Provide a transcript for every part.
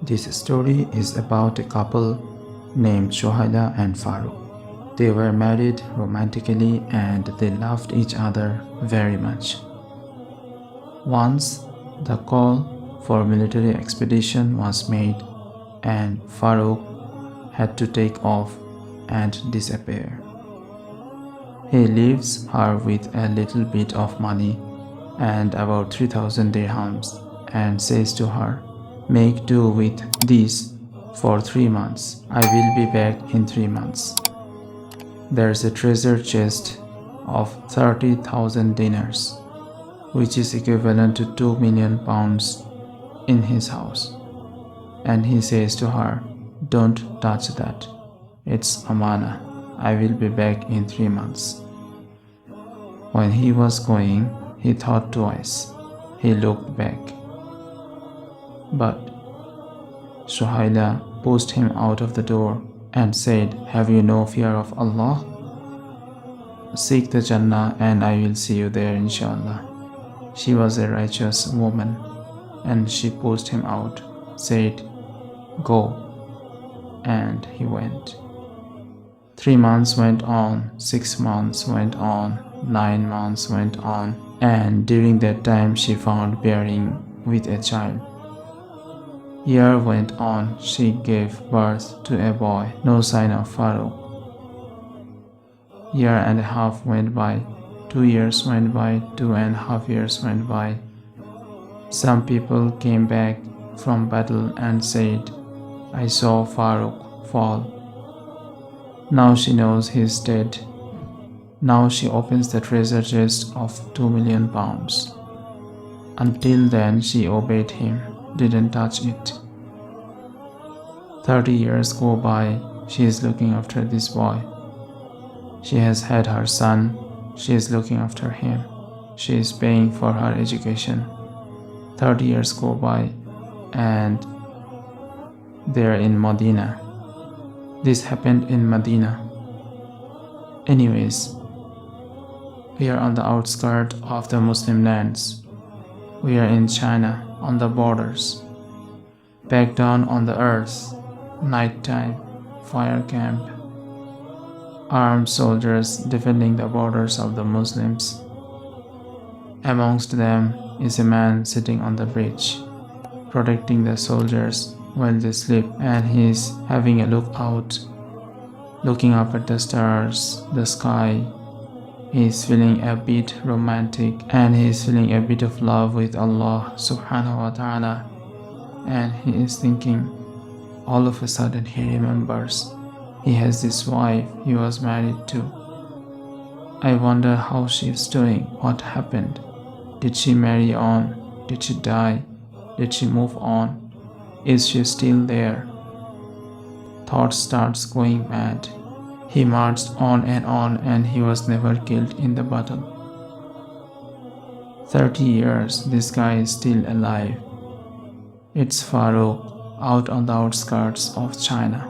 This story is about a couple named Shohaila and Farooq. They were married romantically and they loved each other very much. Once, the call for military expedition was made and Farooq had to take off and disappear. He leaves her with a little bit of money and about 3,000 dirhams and says to her, "Make do with this for 3 months. I will be back in 3 months." There's a treasure chest of 30,000 dinars, which is equivalent to 2 million pounds in his house. And he says to her, "Don't touch that. It's amana. I will be back in 3 months." When he was going, he thought twice. He looked back. But Suhaila pushed him out of the door and said, "Have you no fear of Allah? Seek the Jannah and I will see you there, inshallah." She was a righteous woman and she pushed him out, said, "Go," and he went. 3 months went on, 6 months went on, 9 months went on, and during that time she found bearing with a child. Year went on, she gave birth to a boy, no sign of Farooq. Year and a half went by, 2 years went by, 2.5 years went by. Some people came back from battle and said, "I saw Farooq fall." Now she knows he is dead. Now she opens the treasure chest of 2 million pounds. Until then she obeyed him, didn't touch it. 30 years go by, she is looking after this boy. She has had her son, she is looking after him. She is paying for her education. 30 years go by and they're in Medina. This happened in Medina. Anyways, we are on the outskirts of the Muslim lands. We are in China, on the borders. Back down on the earth, nighttime, fire camp. Armed soldiers defending the borders of the Muslims. Amongst them is a man sitting on the bridge, protecting the soldiers while they sleep, and he is having a look out, looking up at the stars, the sky. He is feeling a bit romantic and he is feeling a bit of love with Allah subhanahu wa ta'ala, and he is thinking. All of a sudden he remembers he has this wife he was married to. I wonder how she is doing. What happened? Did she marry on? Did she die? Did she move on? Is she still there? Thought starts going mad. He marched on and he was never killed in the battle. 30 years this guy is still alive. It's Farooq, out on the outskirts of China.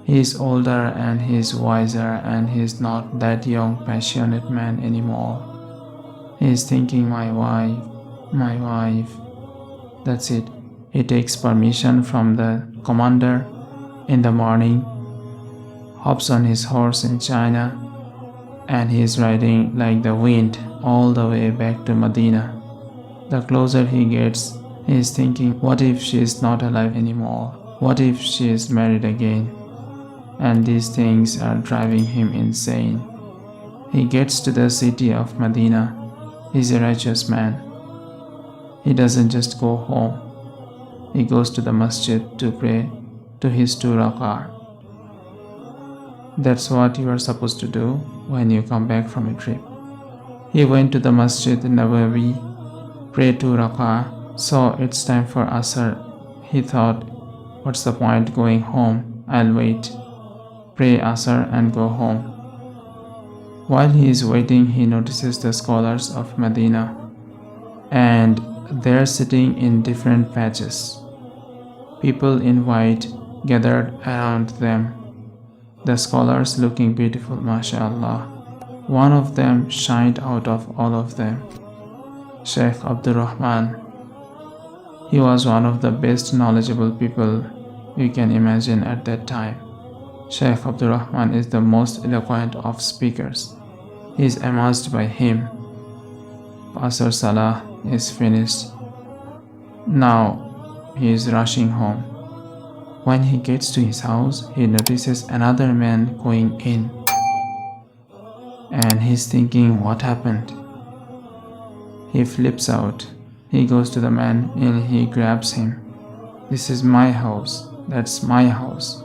He is older and he is wiser and he is not that young passionate man anymore. He is thinking, my wife. That's it. He takes permission from the commander in the morning, hops on his horse in China, and he is riding like the wind all the way back to Medina. The closer he gets, he is thinking, what if she is not alive anymore? What if she is married again? And these things are driving him insane. He gets to the city of Medina. He's a righteous man. He doesn't just go home. He goes to the masjid to pray to his 2 rak'ah. That's what you are supposed to do when you come back from a trip. He went to the Masjid Nabawi, prayed 2 rak'ah. So it's time for Asr. He thought, what's the point going home? I'll wait, pray Asr and go home. While he is waiting, he notices the scholars of Medina, and they're sitting in different patches. People in white gathered around them. The scholars looking beautiful, mashallah. One of them shined out of all of them. Sheikh Abdul Rahman. He was one of the best knowledgeable people you can imagine at that time. Sheikh Abdurrahman is the most eloquent of speakers. He is amazed by him. Pastor Salah is finished. Now he is rushing home. When he gets to his house, he notices another man going in. And he's thinking, what happened? He flips out. He goes to the man and he grabs him. This is my house. That's my house.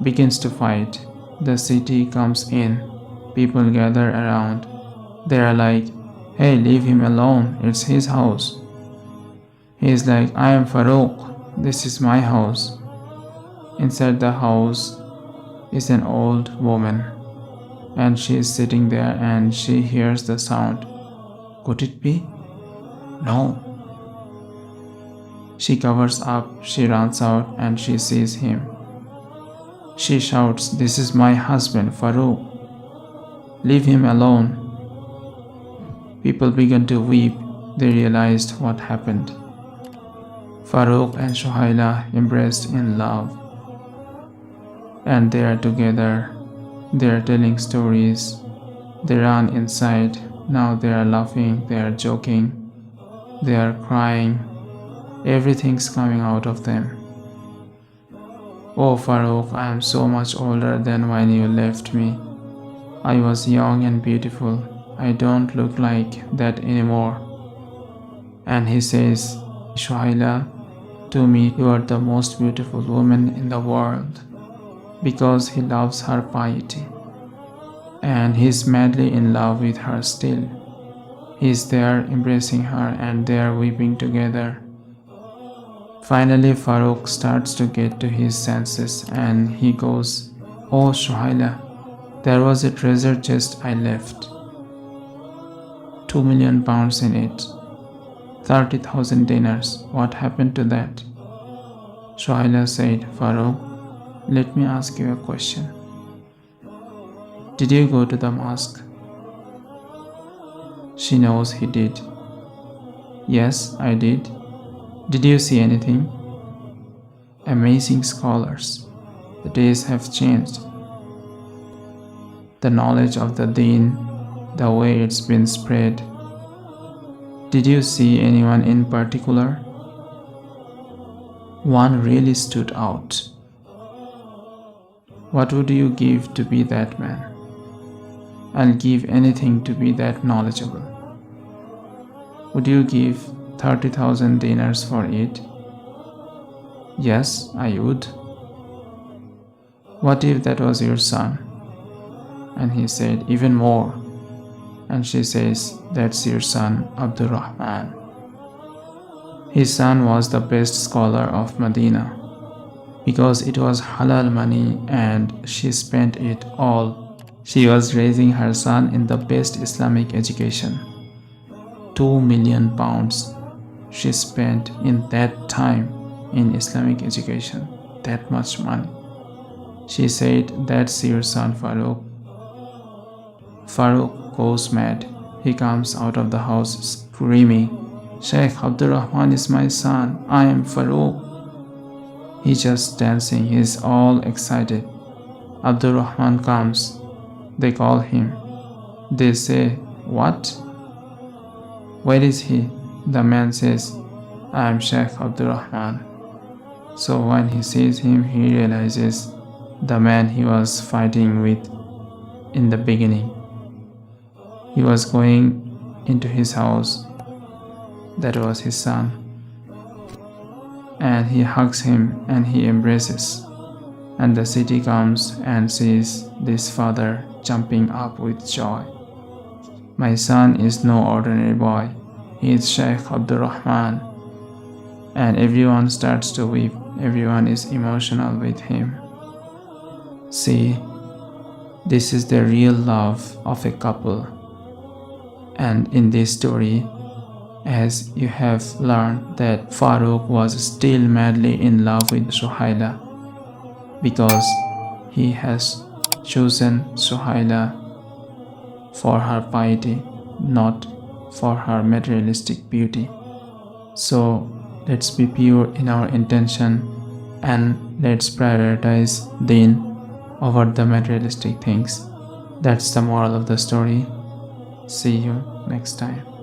Begins to fight. The city comes in. People gather around. They are like, hey, leave him alone. It's his house. He is like, I am Farouk. This is my house. Inside the house is an old woman. And she is sitting there and she hears the sound. Could it be? No. She covers up, she runs out and she sees him. She shouts, this is my husband, Farouk. Leave him alone. People began to weep. They realized what happened. Farouk and Suhaila embraced in love. And they are together. They are telling stories. They run inside. Now they are laughing, they are joking, they are crying. Everything's coming out of them. Oh Farouk, I am so much older than when you left me. I was young and beautiful. I don't look like that anymore. And he says, Suhaila, to me you are the most beautiful woman in the world, because he loves her piety. And he is madly in love with her still. He is there embracing her and they are weeping together. Finally, Farouk starts to get to his senses and he goes, oh Suhaila, there was a treasure chest I left. 2 million pounds in it. 30,000 dinars. What happened to that? Suhaila said, Farouk, let me ask you a question. Did you go to the mosque? She knows he did. Yes, I did. Did you see anything? Amazing scholars. The days have changed. The knowledge of the deen, the way it's been spread. Did you see anyone in particular? One really stood out. What would you give to be that man? I'll give anything to be that knowledgeable. Would you give 30,000 dinars for it? Yes, I would. What if that was your son? And he said, even more. And she says, that's your son, Abdurrahman. His son was the best scholar of Medina, because it was halal money and she spent it all. She was raising her son in the best Islamic education. 2 million pounds she spent in that time in Islamic education. That much money. She said, that's your son Farouk. Farouk goes mad. He comes out of the house screaming, Sheikh Abdurrahman is my son. I am Farouk. He's just dancing. He's all excited. Abdurrahman comes. They call him. They say, what? Where is he? The man says, I am Sheikh Abdurrahman. So when he sees him, he realizes the man he was fighting with in the beginning. He was going into his house. That was his son. And he hugs him and he embraces. And the city comes and sees this father jumping up with joy. My son is no ordinary boy. He is Sheikh Abdurrahman. And everyone starts to weep. Everyone is emotional with him. See, this is the real love of a couple. And in this story, as you have learned that Farouk was still madly in love with Suhaila because he has chosen Suhaila for her piety, not for her materialistic beauty. So Let's be pure in our intention and let's prioritize Deen over the materialistic things. That's the moral of the story. See you next time.